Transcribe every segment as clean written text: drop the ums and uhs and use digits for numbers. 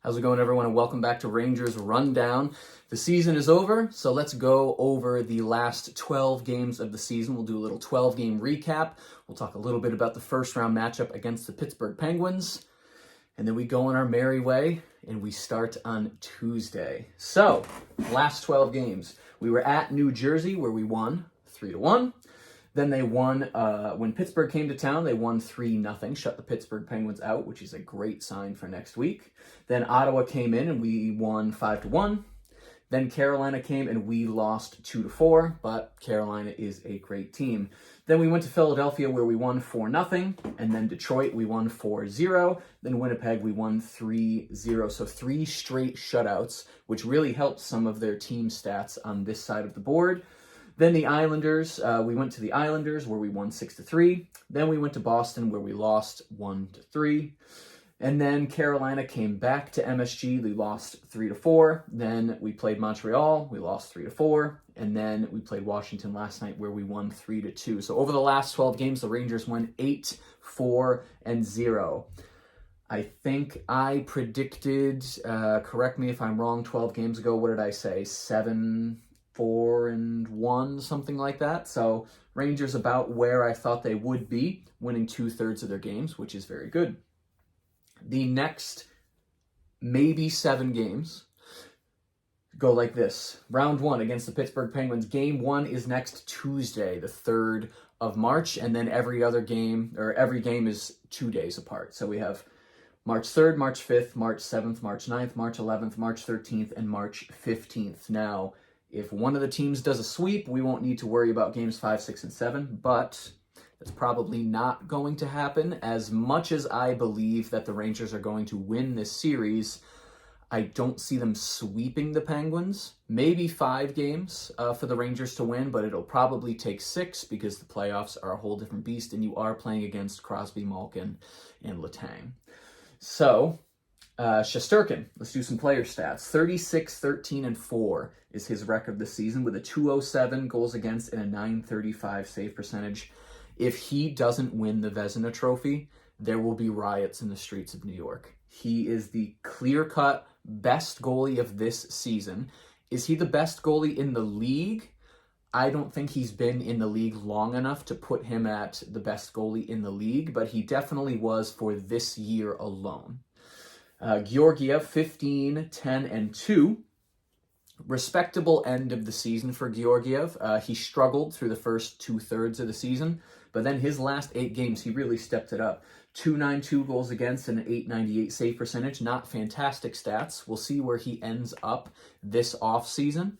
How's it going, everyone, and welcome back to Rangers Rundown. The season is over, so let's go over the last 12 games of the season. We'll do a little 12-game recap. We'll talk a little bit about the first-round matchup against the Pittsburgh Penguins, and then we go on our merry way, and we start on Tuesday. So, last 12 games. We were at New Jersey, where we won 3-1. Then they won, when Pittsburgh came to town, they won 3-0, shut the Pittsburgh Penguins out, which is a great sign for next week. Then Ottawa came in and we won 5-1. Then Carolina came and we lost 2-4, but Carolina is a great team. Then we went to Philadelphia where we won 4-0, and then Detroit we won 4-0. Then Winnipeg we won 3-0. So 3 straight shutouts, which really helped some of their team stats on this side of the board. Then the Islanders, we went to the Islanders where we won 6-3. Then we went to Boston where we lost 1-3. And then Carolina came back to MSG. We lost 3-4. Then we played Montreal. We lost 3-4. And then we played Washington last night where we won 3-2. So over the last 12 games, the Rangers went 8-4-0. I think I predicted, correct me if I'm wrong, 12 games ago. What did I say? 7-4-1, something like that. So Rangers about where I thought they would be, winning 2/3 of their games, which is very good. The next maybe 7 games go like this. Round 1 against the Pittsburgh Penguins. Game 1 is next Tuesday, the 3rd of March, and then every game is 2 days apart. So we have March 3rd, March 5th, March 7th, March 9th, March 11th, March 13th, and March 15th. Now, if one of the teams does a sweep, we won't need to worry about games 5, 6, and 7, but that's probably not going to happen. As much as I believe that the Rangers are going to win this series, I don't see them sweeping the Penguins. Maybe 5 games for the Rangers to win, but it'll probably take 6 because the playoffs are a whole different beast, and you are playing against Crosby, Malkin, and Letang. So, Shesterkin, let's do some player stats. 36-13-4 is his record this season with a .207 goals against and a .935 save percentage. If he doesn't win the Vezina Trophy, there will be riots in the streets of New York. He is the clear-cut best goalie of this season. Is he the best goalie in the league? I don't think he's been in the league long enough to put him at the best goalie in the league, but he definitely was for this year alone. Georgiev, 15-10-2. Respectable end of the season for Georgiev. He struggled through the first 2/3 of the season, but then his last 8 games, he really stepped it up. .292 goals against and an .898 save percentage. Not fantastic stats. We'll see where he ends up this offseason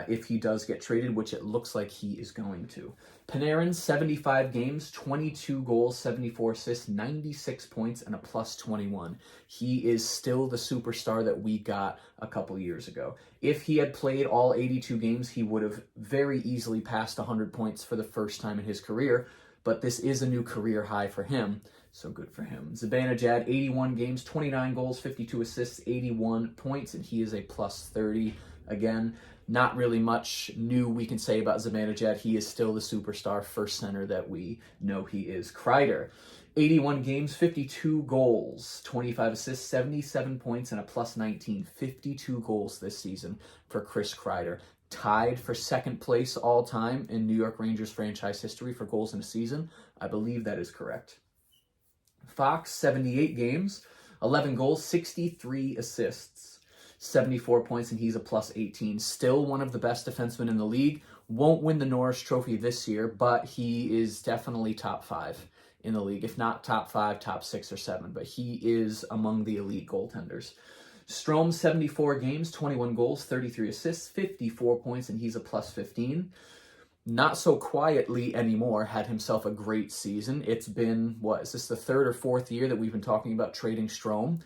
if he does get traded, which it looks like he is going to. Panarin, 75 games, 22 goals, 74 assists, 96 points, and a +21. He is still the superstar that we got a couple years ago. If he had played all 82 games, he would have very easily passed 100 points for the first time in his career, but this is a new career high for him. So good for him. Zibanejad, 81 games, 29 goals, 52 assists, 81 points, and he is a +30. Again, not really much new we can say about Zibanejad. He is still the superstar first center that we know he is. Kreider, 81 games, 52 goals, 25 assists, 77 points, and a +19. 52 goals this season for Chris Kreider. Tied for second place all time in New York Rangers franchise history for goals in a season. I believe that is correct. Fox, 78 games, 11 goals, 63 assists, 74 points, and he's a +18. Still one of the best defensemen in the league. Won't win the Norris Trophy this year, but he is definitely top 5 in the league. If not top 5, top 6 or 7, but he is among the elite goaltenders. Strome, 74 games, 21 goals, 33 assists, 54 points, and he's a +15. Not so quietly anymore, had himself a great season. It's been, is this the 3rd or 4th year that we've been talking about trading Strome?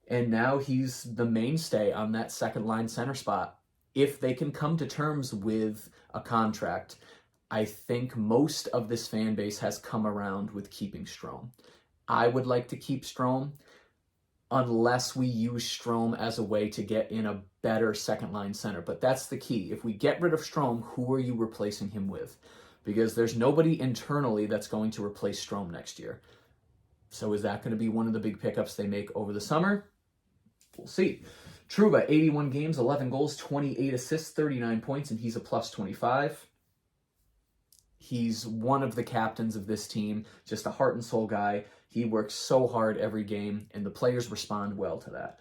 And now he's the mainstay on that second-line center spot. If they can come to terms with a contract, I think most of this fan base has come around with keeping Strome. I would like to keep Strome unless we use Strome as a way to get in a better second-line center. But that's the key. If we get rid of Strome, who are you replacing him with? Because there's nobody internally that's going to replace Strome next year. So is that going to be one of the big pickups they make over the summer? We'll see. Trouba, 81 games, 11 goals, 28 assists, 39 points, and he's a plus 25. He's one of the captains of this team, just a heart and soul guy. He works so hard every game, and the players respond well to that.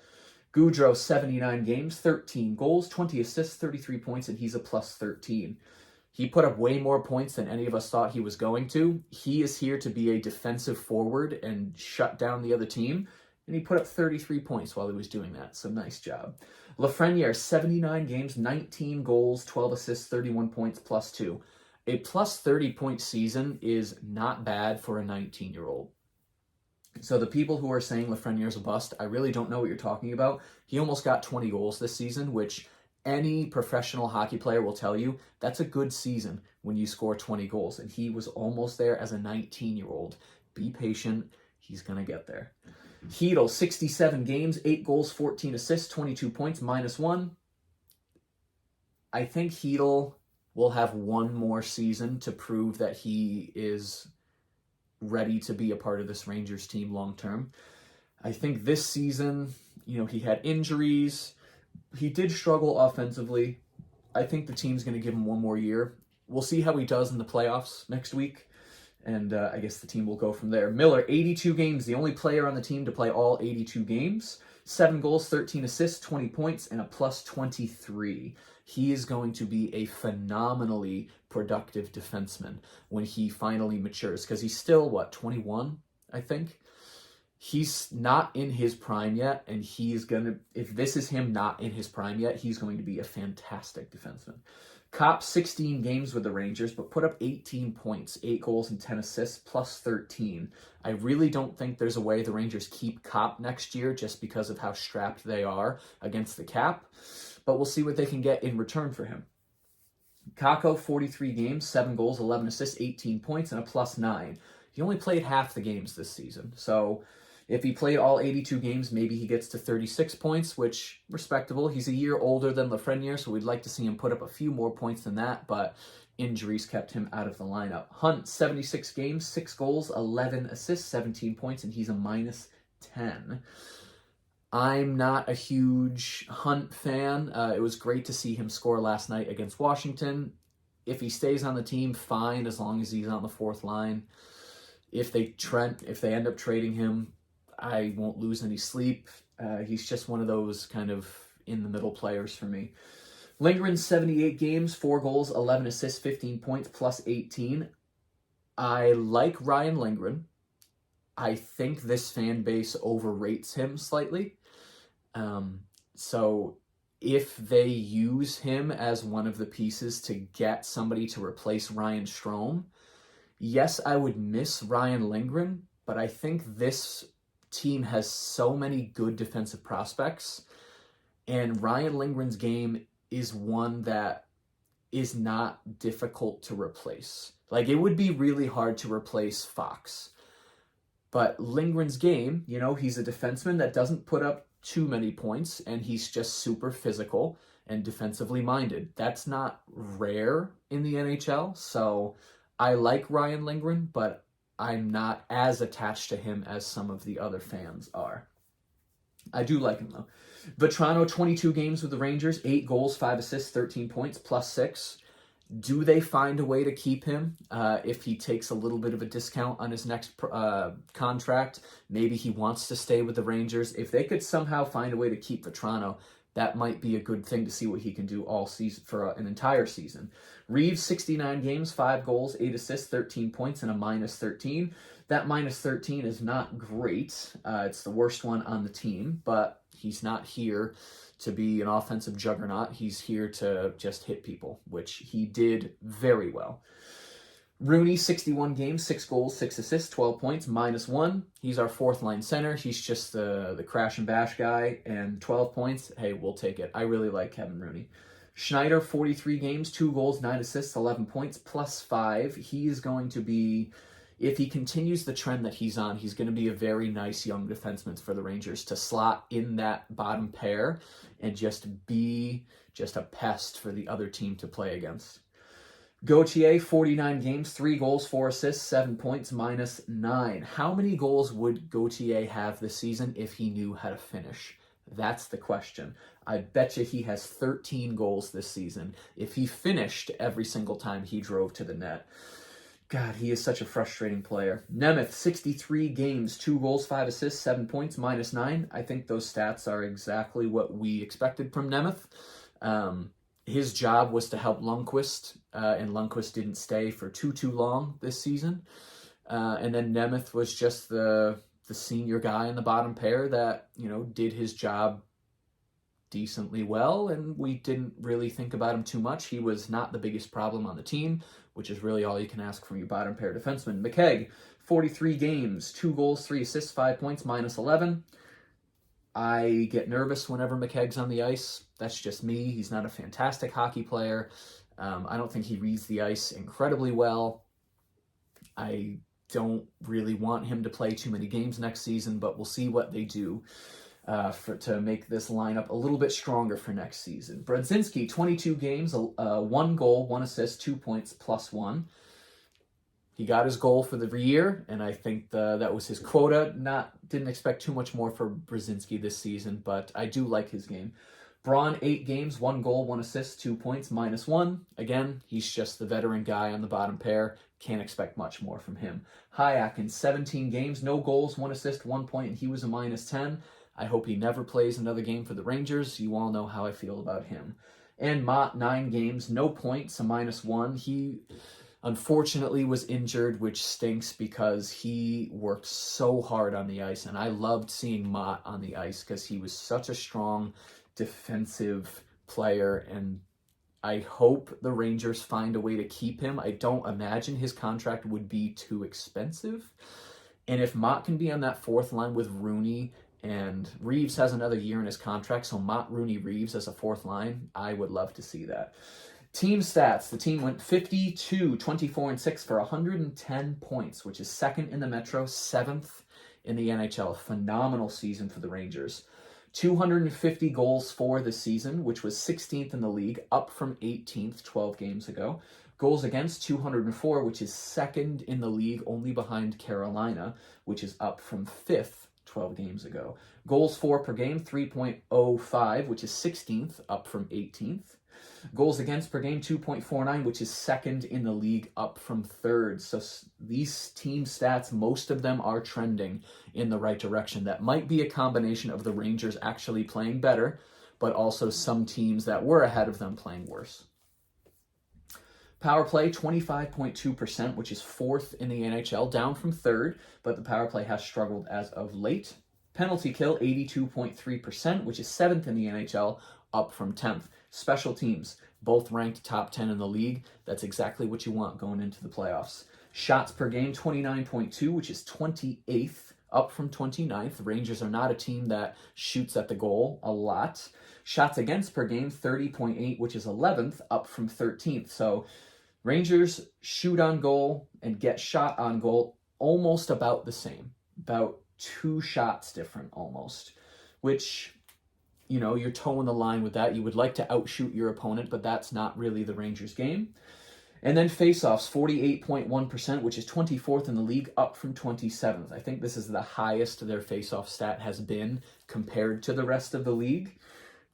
Goudreau, 79 games, 13 goals, 20 assists, 33 points, and he's a plus 13. He put up way more points than any of us thought he was going to. He is here to be a defensive forward and shut down the other team, and he put up 33 points while he was doing that, so nice job. Lafreniere, 79 games, 19 goals, 12 assists, 31 points, plus 2. A plus 30-point season is not bad for a 19-year-old. So the people who are saying Lafreniere's a bust, I really don't know what you're talking about. He almost got 20 goals this season, which any professional hockey player will tell you that's a good season when you score 20 goals. And he was almost there as a 19-year-old. Be patient. He's going to get there. Hedl, 67 games, 8 goals, 14 assists, 22 points, minus 1. I think Hedl will have one more season to prove that he is ready to be a part of this Rangers team long term. I think this season, he had injuries. He did struggle offensively. I think the team's going to give him one more year. We'll see how he does in the playoffs next week, and I guess the team will go from there. Miller, 82 games, the only player on the team to play all 82 games. 7 goals, 13 assists, 20 points, and a plus 23. He is going to be a phenomenally productive defenseman when he finally matures, because he's still, 21, I think? He's not in his prime yet, and if this is him not in his prime yet, he's going to be a fantastic defenseman. Kopp, 16 games with the Rangers, but put up 18 points, 8 goals and 10 assists, plus 13. I really don't think there's a way the Rangers keep Kopp next year just because of how strapped they are against the cap, but we'll see what they can get in return for him. Kakko, 43 games, 7 goals, 11 assists, 18 points, and a plus 9. He only played half the games this season, so if he played all 82 games, maybe he gets to 36 points, which, respectable. He's a year older than Lafreniere, so we'd like to see him put up a few more points than that, but injuries kept him out of the lineup. Hunt, 76 games, 6 goals, 11 assists, 17 points, and he's a minus 10. I'm not a huge Hunt fan. It was great to see him score last night against Washington. If he stays on the team, fine, as long as he's on the fourth line. If they end up trading him, I won't lose any sleep. He's just one of those kind of in-the-middle players for me. Lindgren, 78 games, 4 goals, 11 assists, 15 points, plus 18. I like Ryan Lindgren. I think this fan base overrates him slightly. So if they use him as one of the pieces to get somebody to replace Ryan Strome, yes, I would miss Ryan Lindgren, but I think this team has so many good defensive prospects, and Ryan Lindgren's game is one that is not difficult to replace. Like, it would be really hard to replace Fox. But Lindgren's game, he's a defenseman that doesn't put up too many points, and he's just super physical and defensively minded. That's not rare in the NHL, so I like Ryan Lindgren, but I'm not as attached to him as some of the other fans are. I do like him, though. Vetrano, 22 games with the Rangers, 8 goals, 5 assists, 13 points, plus 6. Do they find a way to keep him if he takes a little bit of a discount on his next contract? Maybe he wants to stay with the Rangers. If they could somehow find a way to keep Vetrano, that might be a good thing to see what he can do all season for an entire season. Reeves, 69 games, 5 goals, 8 assists, 13 points, and a minus 13. That minus 13 is not great. It's the worst one on the team, but he's not here to be an offensive juggernaut. He's here to just hit people, which he did very well. Rooney, 61 games, 6 goals, 6 assists, 12 points, minus 1. He's our fourth line center. He's just the crash and bash guy, and 12 points. Hey, we'll take it. I really like Kevin Rooney. Schneider, 43 games, 2 goals, 9 assists, 11 points, plus 5. He is going to be, if he continues the trend that he's on, he's going to be a very nice young defenseman for the Rangers to slot in that bottom pair and just be just a pest for the other team to play against. Gauthier, 49 games, 3 goals, 4 assists, 7 points, minus 9. How many goals would Gauthier have this season if he knew how to finish? That's the question. I bet you he has 13 goals this season if he finished every single time he drove to the net. God, he is such a frustrating player. Nemeth, 63 games, 2 goals, 5 assists, 7 points, -9. I think those stats are exactly what we expected from Nemeth. His job was to help Lundqvist, and Lundqvist didn't stay for too long this season. And then Nemeth was just the senior guy in the bottom pair that, did his job decently well, and we didn't really think about him too much. He was not the biggest problem on the team, which is really all you can ask from your bottom pair defenseman. McKegg, 43 games, 2 goals, 3 assists, 5 points, -11. I get nervous whenever McKegg's on the ice. That's just me. He's not a fantastic hockey player. I don't think he reads the ice incredibly well. I don't really want him to play too many games next season, but we'll see what they do to make this lineup a little bit stronger for next season. Brodzinski, 22 games, 1 goal, 1 assist, 2 points, +1. He got his goal for the year, and I think that was his quota. Didn't expect too much more for Brodzinski this season, but I do like his game. Braun, 8 games, 1 goal, 1 assist, 2 points, -1. Again, he's just the veteran guy on the bottom pair. Can't expect much more from him. Hayek, in 17 games, no goals, 1 assist, 1 point, and he was a -10. I hope he never plays another game for the Rangers. You all know how I feel about him. And Mott, 9 games, no points, a -1. He unfortunately was injured, which stinks because he worked so hard on the ice, and I loved seeing Mott on the ice because he was such a strong defensive player, and I hope the Rangers find a way to keep him. I don't imagine his contract would be too expensive. And if Mott can be on that fourth line with Rooney, and Reeves has another year in his contract, so Mott, Rooney, Reeves as a fourth line, I would love to see that. Team stats, the team went 52, 24, and 6 for 110 points, which is 2nd in the Metro, 7th in the NHL. Phenomenal season for the Rangers. 250 goals for the season, which was 16th in the league, up from 18th 12 games ago. Goals against, 204, which is 2nd in the league, only behind Carolina, which is up from 5th 12 games ago. Goals for per game, 3.05, which is 16th, up from 18th. Goals against per game, 2.49, which is 2nd in the league, up from 3rd. So these team stats, most of them are trending in the right direction. That might be a combination of the Rangers actually playing better, but also some teams that were ahead of them playing worse. Power play, 25.2%, which is 4th in the NHL, down from 3rd, but the power play has struggled as of late. Penalty kill, 82.3%, which is 7th in the NHL, up from 10th. Special teams, both ranked top 10 in the league. That's exactly what you want going into the playoffs. Shots per game, 29.2, which is 28th, up from 29th. The Rangers are not a team that shoots at the goal a lot. Shots against per game, 30.8, which is 11th, up from 13th. So Rangers shoot on goal and get shot on goal almost about the same, about 2 shots different almost, which, you're towing the line with that. You would like to outshoot your opponent, but that's not really the Rangers game. And then faceoffs, 48.1%, which is 24th in the league, up from 27th. I think this is the highest their faceoff stat has been compared to the rest of the league,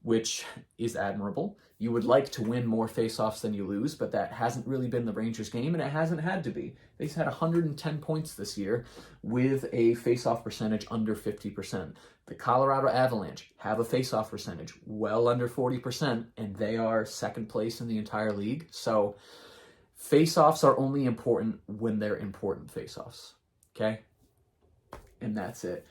which is admirable. You would like to win more faceoffs than you lose, but that hasn't really been the Rangers game, and it hasn't had to be. They've had 110 points this year with a faceoff percentage under 50%. The Colorado Avalanche have a faceoff percentage well under 40%, and they are 2nd place in the entire league. So faceoffs are only important when they're important faceoffs, okay? And that's it.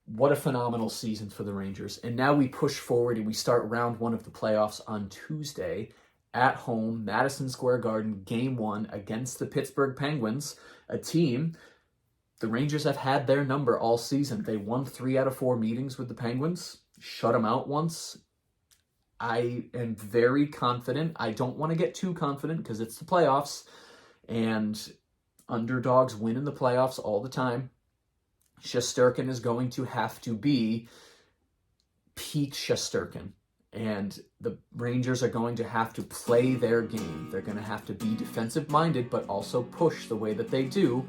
What a phenomenal season for the Rangers. And now we push forward and we start round 1 of the playoffs on Tuesday at home, Madison Square Garden, Game 1 against the Pittsburgh Penguins, a team the Rangers have had their number all season. They won 3 out of 4 meetings with the Penguins, shut them out once. I am very confident. I don't want to get too confident because it's the playoffs and underdogs win in the playoffs all the time. Shesterkin is going to have to be peak Shesterkin, and the Rangers are going to have to play their game. They're going to have to be defensive-minded, but also push the way that they do,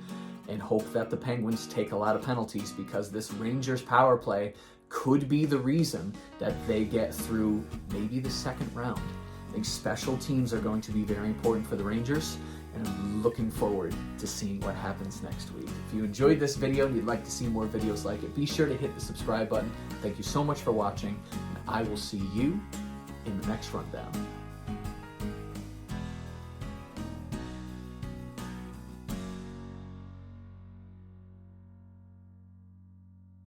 and hope that the Penguins take a lot of penalties, because this Rangers power play could be the reason that they get through maybe the second round. I think special teams are going to be very important for the Rangers, and I'm looking forward to seeing what happens next week. If you enjoyed this video and you'd like to see more videos like it, be sure to hit the subscribe button. Thank you so much for watching, and I will see you in the next rundown.